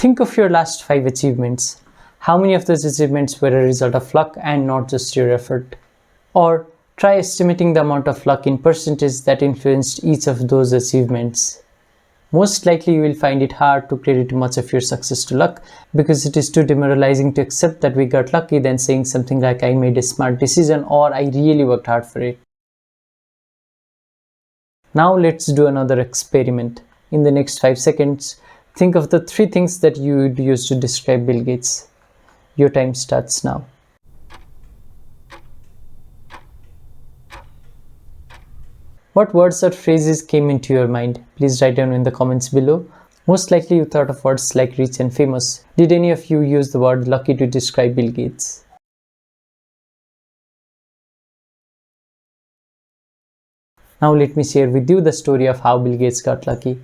Think of your last 5 achievements. How many of those achievements were a result of luck and not just your effort? Or try estimating the amount of luck in percentage that influenced each of those achievements. Most likely you will find it hard to credit much of your success to luck because it is too demoralizing to accept that we got lucky than saying something like I made a smart decision or I really worked hard for it. Now let's do another experiment. In the next 5 seconds, think of the 3 things that you would use to describe Bill Gates. Your time starts now. What words or phrases came into your mind? Please write down in the comments below. Most likely you thought of words like rich and famous. Did any of you use the word lucky to describe Bill Gates? Now let me share with you the story of how Bill Gates got lucky.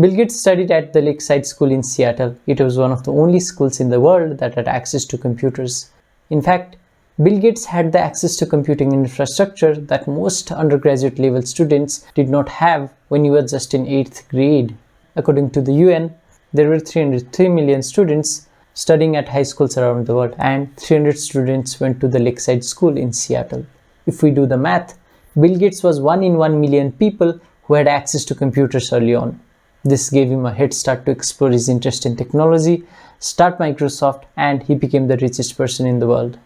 Bill Gates studied at the Lakeside School in Seattle. It was one of the only schools in the world that had access to computers. In fact, Bill Gates had the access to computing infrastructure that most undergraduate level students did not have when he was just in 8th grade. According to the UN, there were 303 million students studying at high schools around the world, and 300 students went to the Lakeside School in Seattle. If we do the math, Bill Gates was 1 in 1 million people who had access to computers early on. This gave him a head start to explore his interest in technology, start Microsoft, and he became the richest person in the world.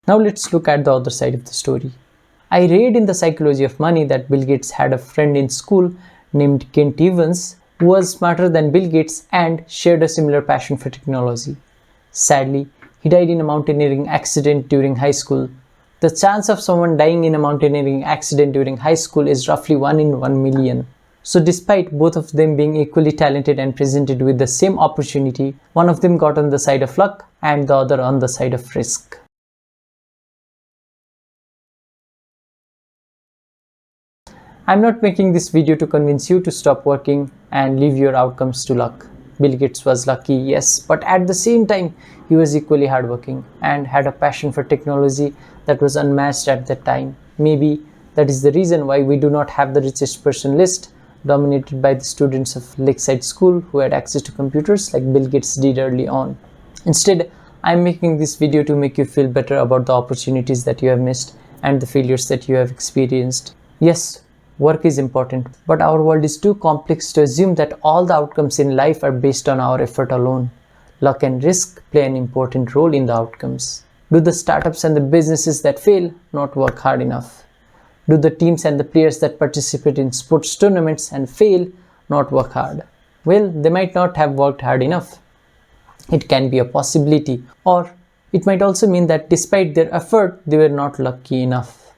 Now let's look at the other side of the story. I read in The Psychology of Money that Bill Gates had a friend in school named Kent Evans who was smarter than Bill Gates and shared a similar passion for technology. Sadly, he died in a mountaineering accident during high school. The chance of someone dying in a mountaineering accident during high school is roughly 1 in 1 million. So despite both of them being equally talented and presented with the same opportunity, one of them got on the side of luck and the other on the side of risk. I'm not making this video to convince you to stop working and leave your outcomes to luck. Bill Gates was lucky, yes, but at the same time, he was equally hardworking and had a passion for technology that was unmatched at that time. Maybe that is the reason why we do not have the richest person list dominated by the students of Lakeside School who had access to computers like Bill Gates did early on. Instead, I'm making this video to make you feel better about the opportunities that you have missed and the failures that you have experienced. Yes, work is important, but our world is too complex to assume that all the outcomes in life are based on our effort alone. Luck and risk play an important role in the outcomes. Do the startups and the businesses that fail not work hard enough? Do the teams and the players that participate in sports tournaments and fail not work hard? Well, they might not have worked hard enough. It can be a possibility, or it might also mean that despite their effort, they were not lucky enough.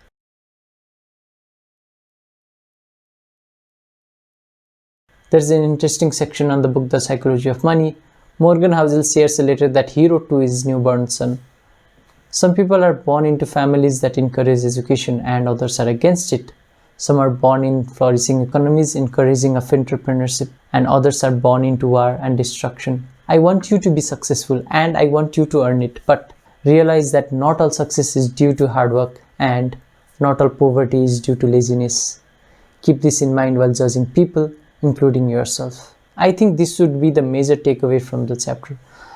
There's an interesting section on the book The Psychology of Money. Morgan Housel shares a letter that he wrote to his newborn son. Some people are born into families that encourage education and others are against it. Some are born in flourishing economies encouraging of entrepreneurship, and others are born into war and destruction. I want you to be successful and I want you to earn it, but realize that not all success is due to hard work and not all poverty is due to laziness. Keep this in mind while judging people, including yourself. I think this should be the major takeaway from the chapter.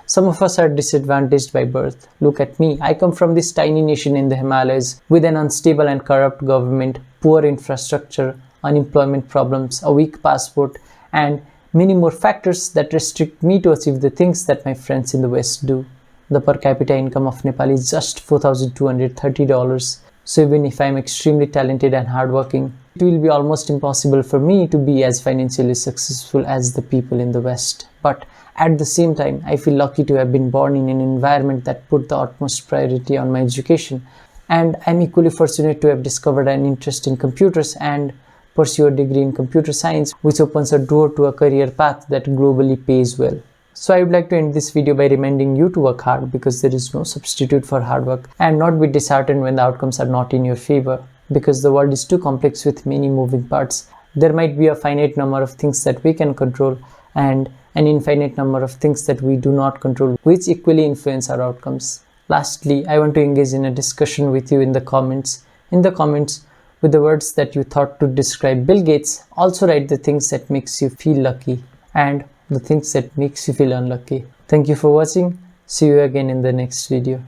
Some of us are disadvantaged by birth. Look at me. I come from this tiny nation in the Himalayas with an unstable and corrupt government, poor infrastructure, unemployment problems, a weak passport, and many more factors that restrict me to achieve the things that my friends in the West do. The per capita income of Nepal is just $4,230. So even if I am extremely talented and hardworking, it will be almost impossible for me to be as financially successful as the people in the West. But at the same time, I feel lucky to have been born in an environment that put the utmost priority on my education. And I'm equally fortunate to have discovered an interest in computers and pursue a degree in computer science, which opens a door to a career path that globally pays well. So I would like to end this video by reminding you to work hard, because there is no substitute for hard work, and not be disheartened when the outcomes are not in your favor, because the world is too complex with many moving parts. There might be a finite number of things that we can control and an infinite number of things that we do not control, which equally influence our outcomes. Lastly, I want to engage in a discussion with you in the comments. With the words that you thought to describe Bill Gates, also write the things that makes you feel lucky. and the things that makes you feel unlucky. Thank you for watching. See you again in the next video.